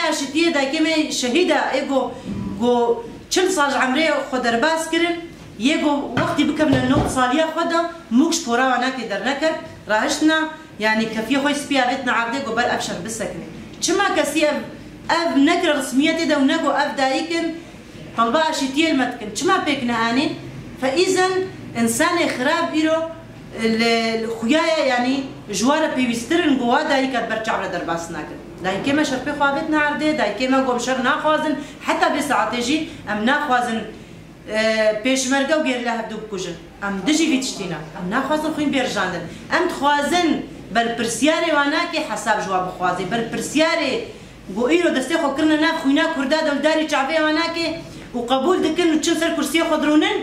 اشتيه دایکم شهیدا ایگو گو 40 سال عمره خود درباس کرن یگو وقتی بکم لنو سالیا خدا موکش پورا وانا که در نکرد راهشنا يعني كفي خوي سبيابتنا عبدي قبل ابشر بالسكنه كما كسي اب نكر رسميتي ده ونكو اب دايكن طلبا شتيل متكن كما بيكنا اني فاذا انسان خراب يرو الخيايا يعني جواره بيسترن جوا دايك برجع على درباسنا داي كما شربي خوابتنا عبدي داي كما قوم شر ناخوازن حتى بساعتي ام ناخوازن پیشمرگه و غیر له دوب کوجن ام دجی ویتشتینا ام ناخوازن خوین بیرجاندن ام تخوازن بر پرسیاری وانا که حساب جواب خوازی بر پرسیاری گو ایرو دسته خو کرنا ناف خوینا کردا دل داری چعبه وانا که و قبول دکن و چل سر کرسی خودرونن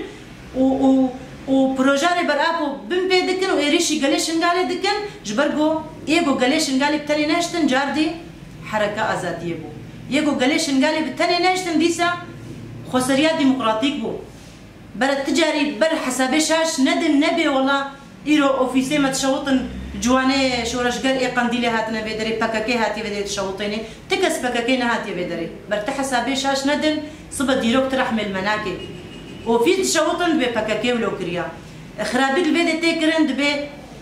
و پروژه بر اپو بم پی دکن و ایریشی گلیشن گالی دکن جبرگو ایگو گلیشن گالی بتنی نشتن جاردی حرکه آزادیه بو ایگو گلیشن گالی بتنی نشتن دیسا خسريات ديمقراطيك بو بر التجاري بر حسابي شاش ندن نبي والله ايرو اوفيسي ما تشوطن جواني شورشقر اي قنديلي هاتنا بيدري بكاكي هاتي بدي تشوطيني تكس بكاكينا هاتي بيدري بر حسابي شاش ندن صبا ديروك ترحم المناكي وفي تشوطن ببكاكي ولو كريا خرابي البيدي تيكرند بي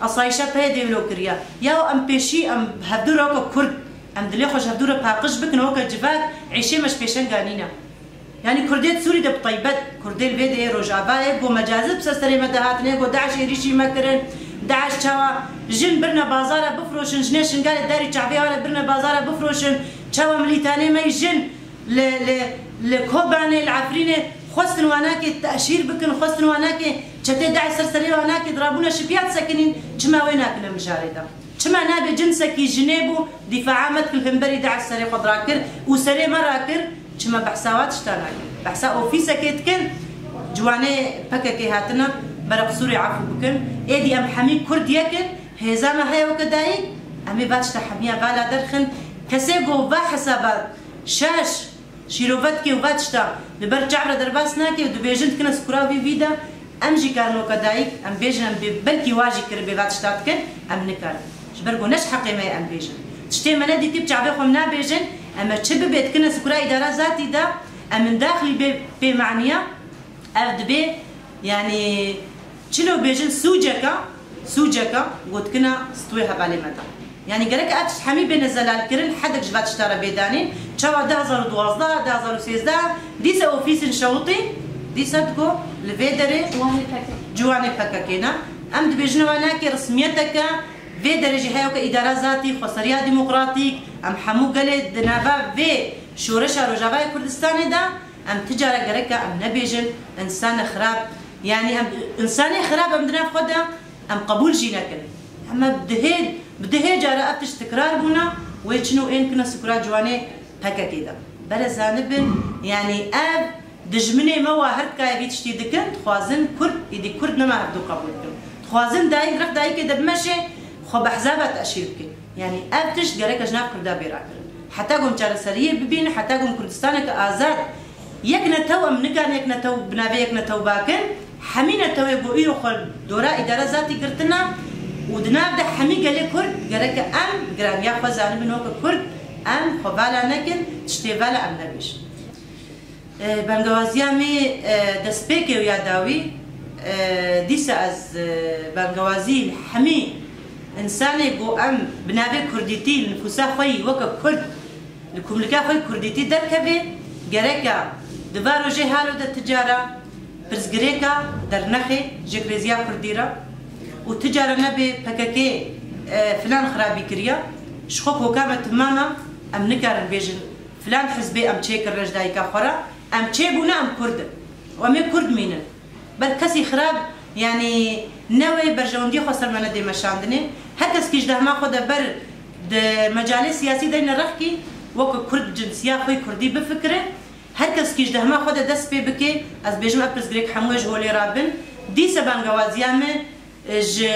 اصايشا بهدي ولو كريا يا ام بيشي ام هدوره كرد ام دلي خوش هدوره باقش بك نوكا جفاك عيشي مش بيشن قانينا يعني كرديت سوري ده بطيبات كردي الفيديو رجعباي جو مجازب سستري مدهاتني جو داعش يريشي مكرن داعش تشوا جن برنا بازارة بفروشن جنيشن قال داري شعبي ولا برنا بازارة بفروشن تشوا مليتاني ما يجن لكوباني العفريني خصن واناكي التأشير بكن خصن واناكي شتى داعش سرسري واناكي ضربونا شبيات ساكنين كما ويناك المجارده كما نابي جنسكي جنيبو دفاع عامة كل همبري داعش سري خضراكر وسري مراكر كما بحساوات شتاناك بحسا اوفيسا كيتكن جواني بكاكي هاتنا برق سوري عفو بكن ايدي ام حمي كرد يكن هزاما هيا وكداي امي باتشتا حمية بالا درخن كسيقو با حسابات شاش شيروفاتكي وباتشتا ببرجع على درباسناكي ودو بيجنت كنا سكراوي فيدا امجي كارنو كدايك ام بيجن بلكي واجي كربي باتشتاتكن ام نكار جبرقو نش حقي ماي ام بيجن تشتي مندي تيب تعبي خمنا بيجن اما تشبه بيت كنا سكرا اداره ذاتي دا من داخلي بمعنيه ارد بي يعني شنو بيجن سوجكا قلت كنا ستويها بالي متى يعني قالك اتش حمي بين الزلال كرن حدك جبات اشترى بيداني تشوا 2012 2016 ديسا اوفيس نشوطي ديسا تكو الفيدري جواني بكاكينا امد بيجنو هناك رسميتك في درجة هاوك إدارة ذاتي خسرية ديمقراطيك أم حمو قلت دنافا في شورشة رجاباي كردستاني دا أم تجارة قريكا أم نبيجن إنسان خراب يعني أم إنساني خراب أم دناف خدا أم قبول جيناكن أما بدهي جارة أفتش تكرار بونا ويتشنو إن كنا سكرا جواني هكا كده بلا زانبن يعني أب دجمني موا هركا بيتشتي دكن تخوازن كرد يدي كرد نما هبدو قبول كن تخوازن دايك رق دايك كده بمشي خو بحزابات أشيركي يعني أبتش جريك أجناب كردا بيراكر حتى قوم جالسرية ببين حتى قوم كردستانك آزاد يكنا تو أم نكان يكنا تو بنابي يكنا تو باكن حمينا تو يبو إيرو خل دورا إدارة ذاتي كرتنا ودناب ده حمي قالي كرد جريك أم جرام يا خزان بنوك كرد أم خبالا نكن تشتيفالا أم نبيش بانجوازيامي دسبيكي ويا داوي ديسا از بانجوازي حمي إنساني جو أم بنابي كرديتي نفوسا خوي وكا كرد لكم لكا خوي كرديتي دركبي جريكا دبارو جي هالو دا تجارة برزقريكا درنخي جكريزيا كرديرا وتجارة نبي بكاكي فلان خرابي كريا شخوك وكامة تماما أم نكارن بيجن فلان حزبي أم تشيك الرجداي كاخورا أم تشيبونا أم كرد وأمي كرد مينن بل كسي خراب يعني نوي برجوندي خسر من دي مشاندني هكذا كيش ده ما خد بر مجال سياسي دينا رحكي وك كرد جنسيا خوي كردي بفكره هكذا كيش ده ما خد دس بي بكي از بيجم ابرز غريك حموج هولي رابن دي سبان غوازيامه ج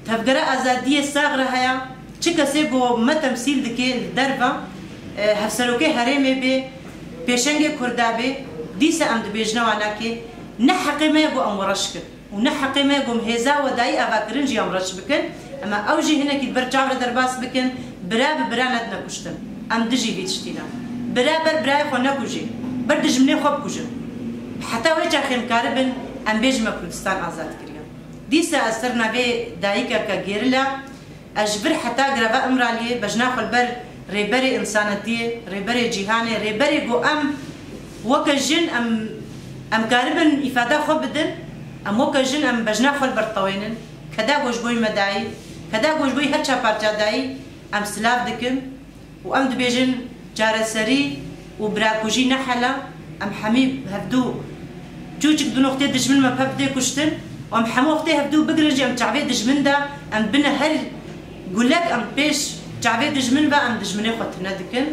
تفقرا ازاديه صاغره هيا تشكسي بو ما تمثيل دكي دربا هفسلوكي هريمي بي بيشنجي كردابي دي سام دبيجنا واناكي نحقي ما يبو امرشك ونحقي ما يقوم هزا وداي أفاكرين جي أمرش بكن أما أوجي هنا كي برجع على درباس بكن برا ندنا كشتن ام دجی ویت شتینا برابر برای خو نکوجی بر دجمنه خوب کوجن حتی وجه خیمکار بن ام بیجم کردستان آزاد کردیم دیسا اثر نبی دایکا که گیرلا اجبر حتی گرفت امرالیه بجنا خل بر ریبری انسانیه ریبری جهانی ریبری گو وكجن ام قاربن افاده خو بدن ام وكجن ام بجنا خل برطوينن كدا گوش بوي مدعي كدا گوش بوي هرچا پارچا داي ام سلاف دكن و ام دبيجن جارسري و براكوجي نحلا ام حميب هفدو جوجك دو نقطه دجمن ما بده كشتن وام حمو وقته هفدو بقرج ام تعبي دجمن دا ام بنا هل قولك ام بيش تعبي دجمن با ام دجمنه خطنا دكن